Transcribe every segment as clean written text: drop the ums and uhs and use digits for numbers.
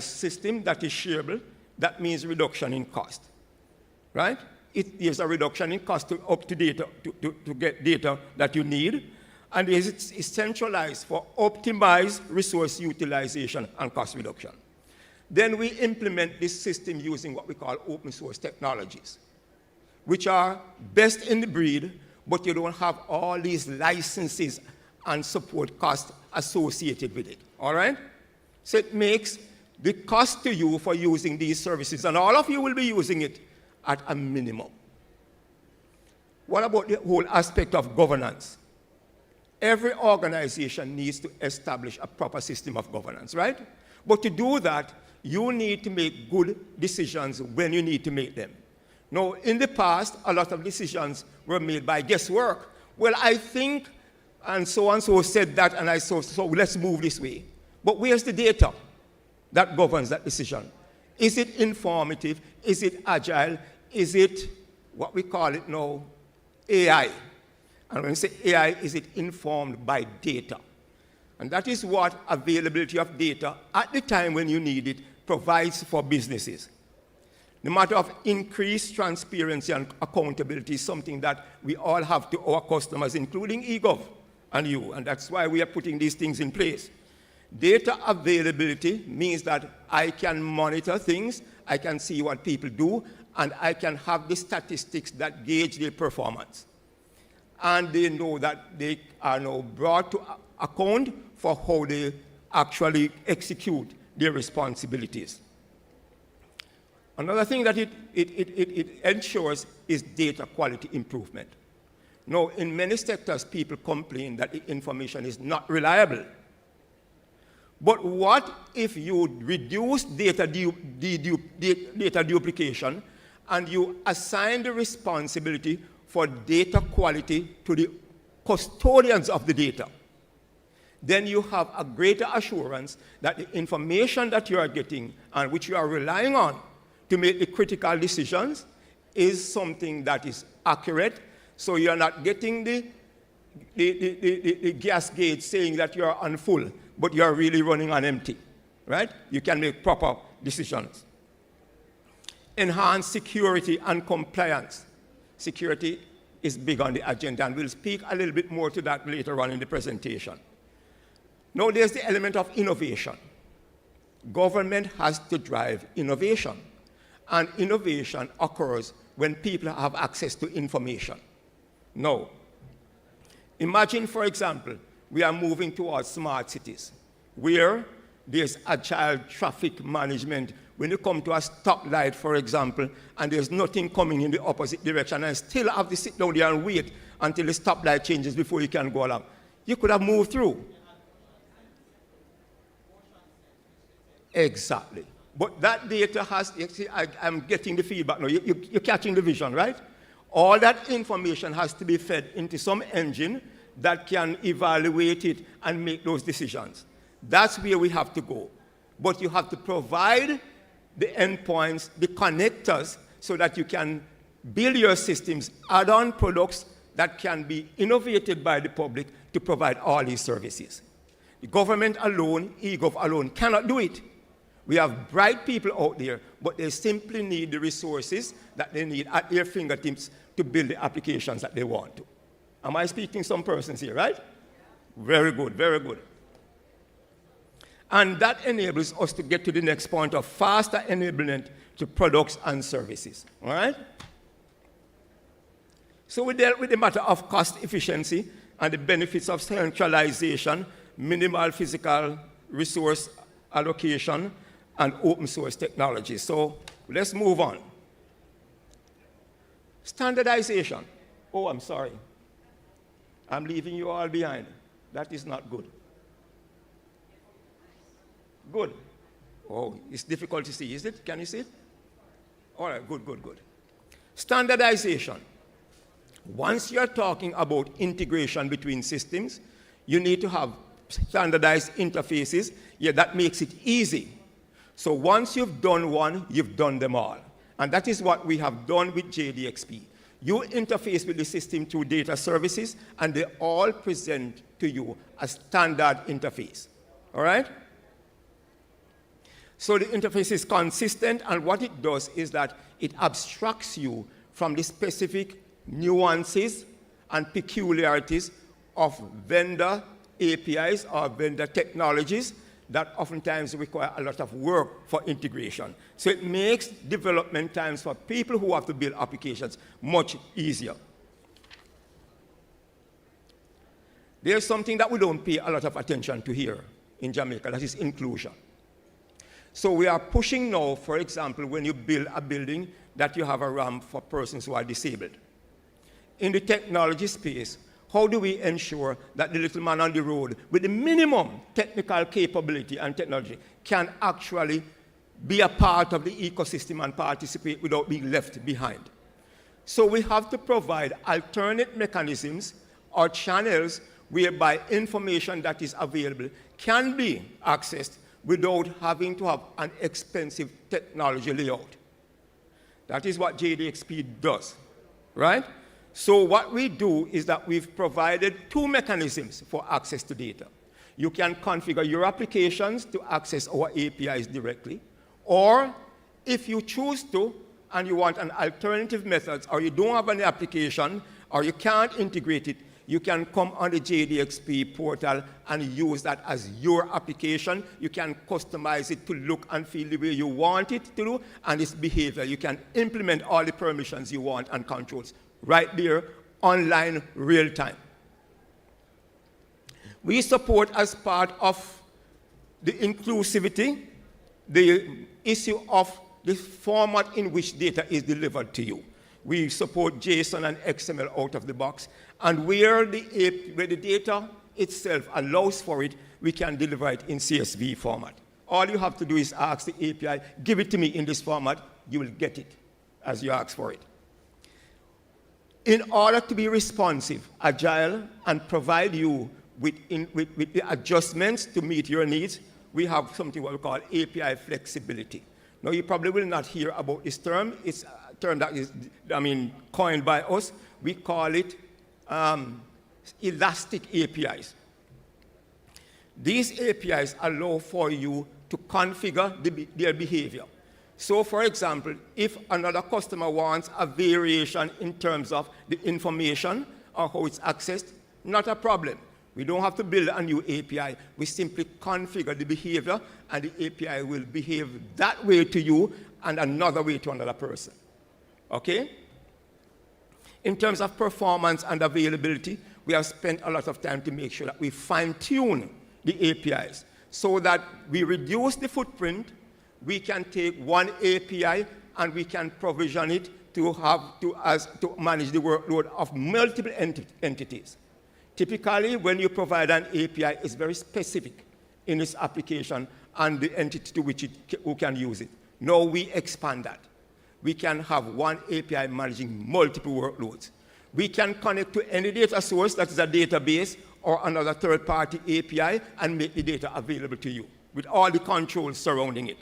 system that is shareable, that means reduction in cost, right? It is a reduction in cost to get data that you need, and it's centralized for optimized resource utilization and cost reduction. Then we implement this system using what we call open source technologies, which are best in the breed, but you don't have all these licenses and support costs associated with it, all right? So it makes the cost to you for using these services, and all of you will be using it, at a minimum. What about the whole aspect of governance? Every organization needs to establish a proper system of governance, right? But to do that, you need to make good decisions when you need to make them. Now, in the past, a lot of decisions were made by guesswork. Well, I think, and so said that, and so let's move this way. But where's the data that governs that decision? Is it informative? Is it agile? Is it what we call it now, AI? And when we say AI, is it informed by data? And that is what availability of data at the time when you need it provides for businesses. The matter of increased transparency and accountability is something that we all have to our customers, including eGov and you, and that's why we are putting these things in place. Data availability means that I can monitor things, I can see what people do, and I can have the statistics that gauge their performance. And they know that they are now brought to account for how they actually execute their responsibilities. Another thing that it ensures is data quality improvement. Now, in many sectors, people complain that the information is not reliable. But what if you reduce data duplication and you assign the responsibility for data quality to the custodians of the data? Then you have a greater assurance that the information that you are getting and which you are relying on to make the critical decisions is something that is accurate, so you are not getting the gas gauge saying that you are on full, but you are really running on empty, right? You can make proper decisions. Enhance security and compliance. Security is big on the agenda, and we'll speak a little bit more to that later on in the presentation. Now there's the element of innovation. Government has to drive innovation, and innovation occurs when people have access to information. Now, imagine, for example, we are moving towards smart cities, where there's agile traffic management. When you come to a stoplight, for example, and there's nothing coming in the opposite direction, and still have to sit down there and wait until the stoplight changes before you can go along, you could have moved through. Exactly. But that data has, you see, I'm getting the feedback now. You're catching the vision, right? All that information has to be fed into some engine that can evaluate it and make those decisions. That's where we have to go. But you have to provide the endpoints, the connectors, so that you can build your systems, add-on products that can be innovated by the public to provide all these services. The government alone, eGov alone, cannot do it. We have bright people out there, but they simply need the resources that they need at their fingertips to build the applications that they want to. Am I speaking to some persons here, right? Very good, very good. And that enables us to get to the next point of faster enablement to products and services, all right? So we dealt with the matter of cost efficiency and the benefits of centralization, minimal physical resource allocation, and open source technology. So let's move on. Standardization. Oh, I'm sorry. I'm leaving you all behind. That is not good. Good. Oh, it's difficult to see, is it? Can you see it? All right, good, good, good. Standardization. Once you're talking about integration between systems, you need to have standardized interfaces. Yeah, that makes it easy. So once you've done one, you've done them all. And that is what we have done with JDXP. You interface with the system through data services, and they all present to you a standard interface. All right? So the interface is consistent, and what it does is that it abstracts you from the specific nuances and peculiarities of vendor APIs or vendor technologies that oftentimes require a lot of work for integration. So it makes development times for people who have to build applications much easier. There's something that we don't pay a lot of attention to here in Jamaica, that is inclusion. So we are pushing now, for example, when you build a building, that you have a ramp for persons who are disabled. In the technology space, how do we ensure that the little man on the road with the minimum technical capability and technology can actually be a part of the ecosystem and participate without being left behind? So we have to provide alternate mechanisms or channels whereby information that is available can be accessed without having to have an expensive technology layout. That is what JDXP does, right? So what we do is that we've provided two mechanisms for access to data. You can configure your applications to access our APIs directly, or if you choose to and you want an alternative method, or you don't have any application, or you can't integrate it, you can come on the JDXP portal and use that as your application. You can customize it to look and feel the way you want it to do, and its behavior. You can implement all the permissions you want and controls right there, online, real time. We support, as part of the inclusivity, the issue of the format in which data is delivered to you. We support JSON and XML out of the box, and where the data itself allows for it, we can deliver it in CSV format. All you have to do is ask the API, give it to me in this format, you will get it as you ask for it. In order to be responsive, agile, and provide you with the adjustments to meet your needs, we have something what we call API flexibility. Now, you probably will not hear about this term. It's a term that is, coined by us. We call it elastic APIs. These APIs allow for you to configure their behavior. So, for example, if another customer wants a variation in terms of the information or how it's accessed, not a problem. We don't have to build a new API. We simply configure the behavior, and the API will behave that way to you and another way to another person. Okay? In terms of performance and availability, we have spent a lot of time to make sure that we fine-tune the APIs so that we reduce the footprint. We can take one API and we can provision it to manage the workload of multiple entities. Typically, when you provide an API, it's very specific in its application and the entity to which who can use it. Now we expand that. We can have one API managing multiple workloads. We can connect to any data source that is a database or another third-party API and make the data available to you with all the controls surrounding it.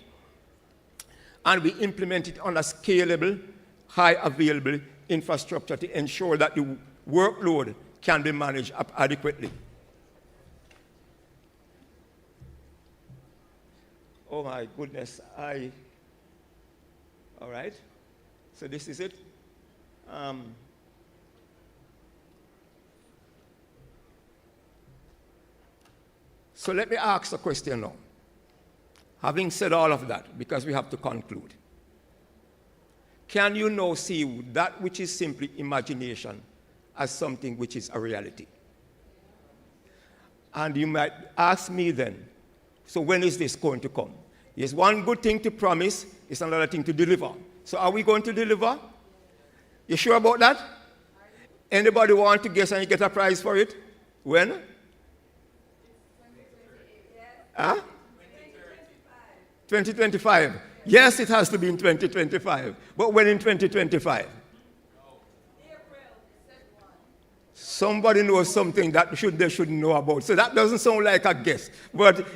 And we implement it on a scalable, high available infrastructure to ensure that the workload can be managed adequately. Oh my goodness, all right, so this is it. So let me ask a question now. Having said all of that, because we have to conclude, can you now see that which is simply imagination as something which is a reality? And you might ask me then, so when is this going to come? There's one good thing to promise, it's another thing to deliver. So are we going to deliver? You sure about that? Anybody want to guess and you get a prize for it? When? Huh? 2025. Yes, it has to be in 2025. But when in 2025? Somebody knows something that they should know about. So that doesn't sound like a guess. But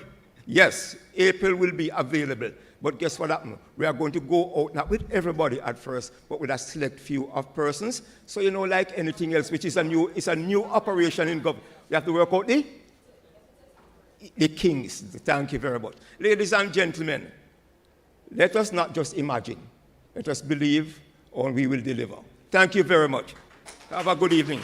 yes, April will be available. But guess what happened? We are going to go out, not with everybody at first, but with a select few of persons. So, you know, like anything else, which is a new operation in government. We have to work out the kinks. Thank you very much. Ladies and gentlemen, Let us not just imagine. Let us believe, or we will deliver. Thank you very much. Have a good evening.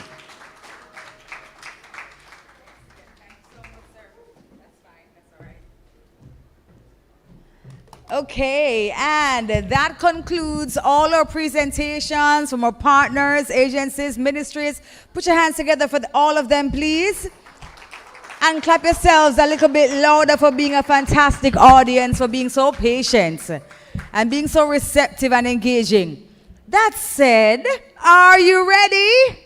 Okay, and that concludes all our presentations from our partners, agencies, ministries. Put your hands together for all of them, please. And clap yourselves a little bit louder for being a fantastic audience, for being so patient and being so receptive and engaging. That said, are you ready?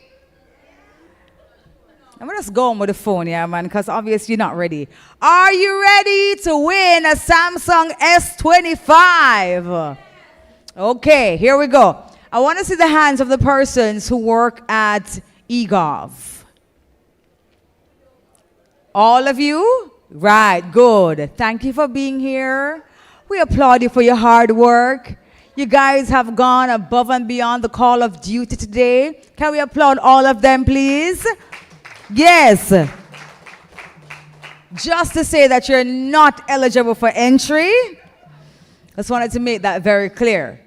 I'm going to just go on with the phone, yeah, man, because obviously you're not ready. Are you ready to win a Samsung S25? Okay, here we go. I want to see the hands of the persons who work at eGov. All of you? Right, good. Thank you for being here. We applaud you for your hard work. You guys have gone above and beyond the call of duty today. Can we applaud all of them, please? Yes. Just to say that you're not eligible for entry. Just wanted to make that very clear.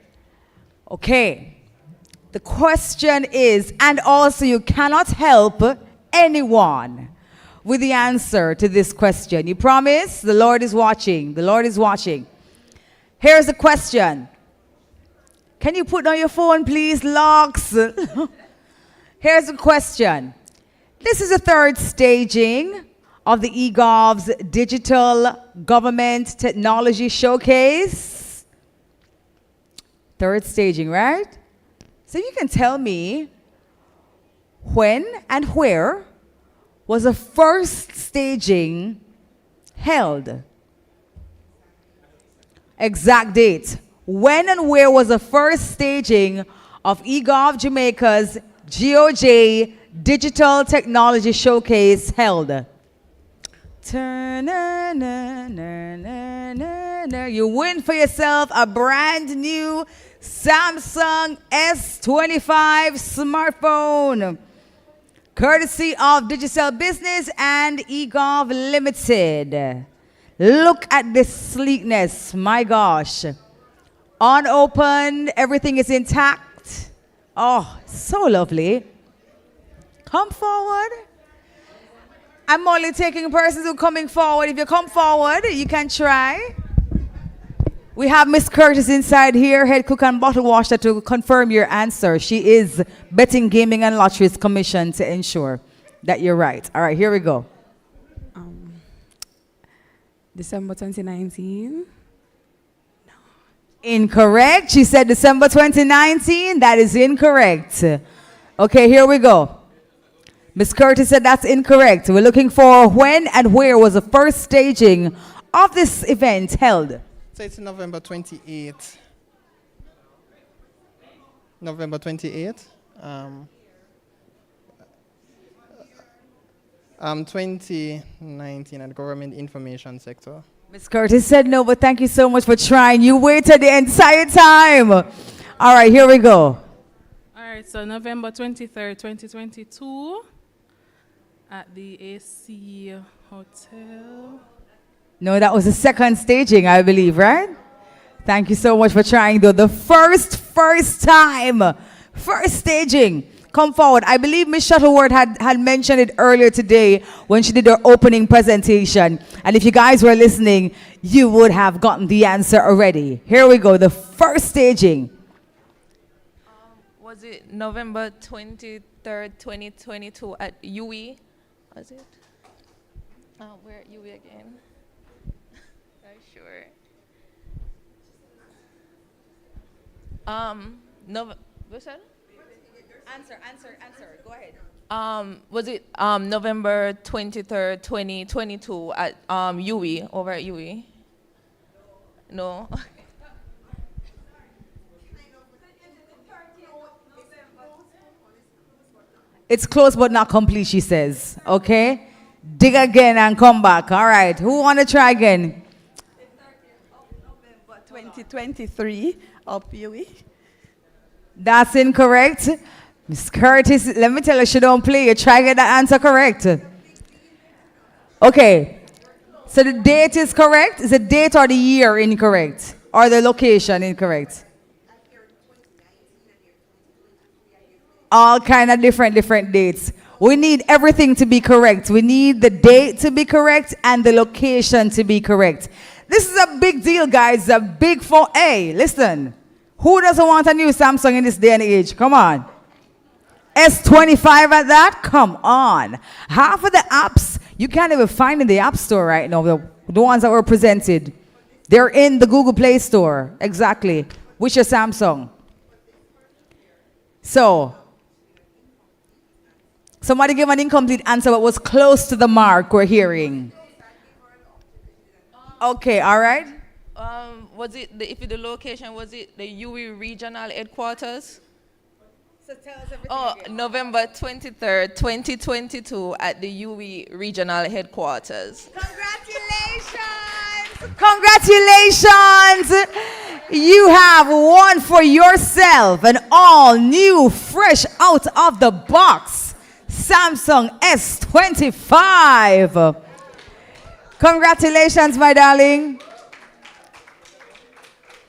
Okay. The question is, and also you cannot help anyone with the answer to this question. You promise? The Lord is watching. The Lord is watching. Here's the question. Can you put down your phone, please, Locks? Here's the question. This is the third staging of the eGov's Digital Government Technology Showcase. Third staging, right? So you can tell me when and where was the first staging held? Exact date. When and where was the first staging of eGov Jamaica's GoJ Digital Technology Showcase held? You win for yourself a brand new Samsung S25 smartphone, courtesy of Digicel Business and eGov Limited. Look at this sleekness, my gosh. Unopened, everything is intact. Oh, so lovely. Come forward. I'm only taking persons who are coming forward. If you come forward, you can try. We have Miss Curtis inside here, head cook and bottle washer, to confirm your answer. She is Betting, Gaming and Lotteries Commission to ensure that you're right. All right, here we go. December 2019. No. Incorrect. She said December 2019. That is incorrect. Okay, here we go. Miss Curtis said that's incorrect. We're looking for when and where was the first staging of this event held? So it's November 28th. November 28th. 2019 at Government Information Sector. Miss Curtis said no, but thank you so much for trying. You waited the entire time. All right, here we go. All right, so November 23rd, 2022 at the AC Hotel. No, that was the second staging, I believe, right? Thank you so much for trying, though. The first time, first staging. Come forward. I believe Ms. Shuttleworth had mentioned it earlier today when she did her opening presentation. And if you guys were listening, you would have gotten the answer already. Here we go. The first staging. Was it November 23rd, 2022 at UE? Was it? Where at UE again? Not sure. What's that? Answer. Go ahead. Was it November 23rd, 2022 at UE, over at UE? No. It's close but not complete, she says. Okay? Dig again and come back. All right. Who want to try again? 2023 of UE. That's incorrect. Miss Curtis, let me tell you, she don't play. You try to get that answer correct. Okay. So the date is correct. Is the date or the year incorrect? Or the location incorrect? All kind of different dates. We need everything to be correct. We need the date to be correct and the location to be correct. This is a big deal, guys. A big for A. Listen, who doesn't want a new Samsung in this day and age? Come on. S25 at that? Come on. Half of the apps you can't even find in the App Store right now. The ones that were presented. They're in the Google Play Store. Exactly. Which is Samsung. So, somebody gave an incomplete answer but was close to the mark we're hearing. Okay, all right. Was it if the location was it the UE regional headquarters? So tell us everything. Oh, November 23rd, 2022 at the UE regional headquarters. Congratulations! Congratulations! You have won for yourself an all new, fresh out of the box Samsung S25. Congratulations, my darling.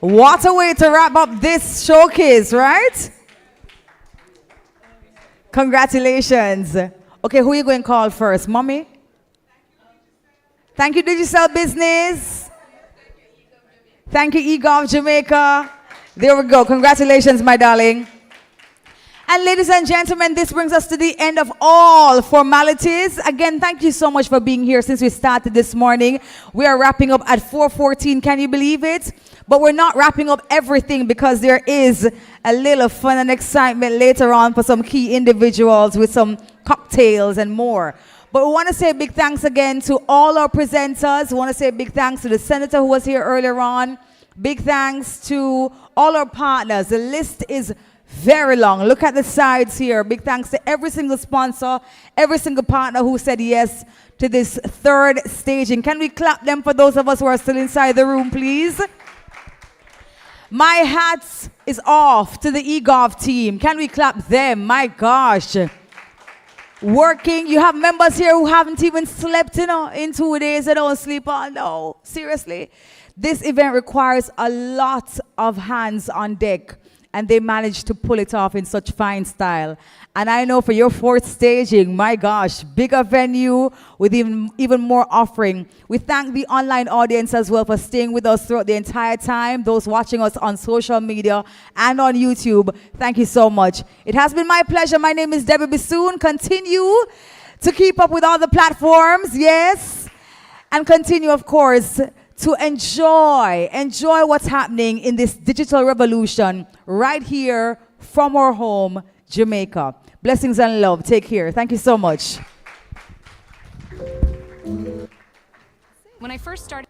What a way to wrap up this showcase, right? Congratulations. Okay, who are you going to call first? Mommy? Thank you, Digicel Business. Thank you, eGov Jamaica. There we go. Congratulations, my darling. And ladies and gentlemen, this brings us to the end of all formalities. Again, thank you so much for being here since we started this morning. We are wrapping up at 4:14. Can you believe it? But we're not wrapping up everything because there is a little fun and excitement later on for some key individuals with some cocktails and more. But we want to say big thanks again to all our presenters. We want to say big thanks to the senator who was here earlier on. Big thanks to all our partners. The list is very long. Look at the sides here. Big thanks to every single sponsor, every single partner who said yes to this third staging. Can we clap them for those of us who are still inside the room, please? My hat is off to the eGov team. Can we clap them? My gosh. Working. You have members here who haven't even slept in 2 days. They don't sleep all. No, seriously. This event requires a lot of hands on deck. And they managed to pull it off in such fine style. And I know for your fourth staging, my gosh, bigger venue with even more offering. We thank the online audience as well for staying with us throughout the entire time. Those watching us on social media and on YouTube, thank you so much. It has been my pleasure. My name is Debbie Bissoon. Continue to keep up with all the platforms, yes. And continue, of course, to enjoy what's happening in this digital revolution right here from our home, Jamaica. Blessings and love. Take care. Thank you so much. When I first started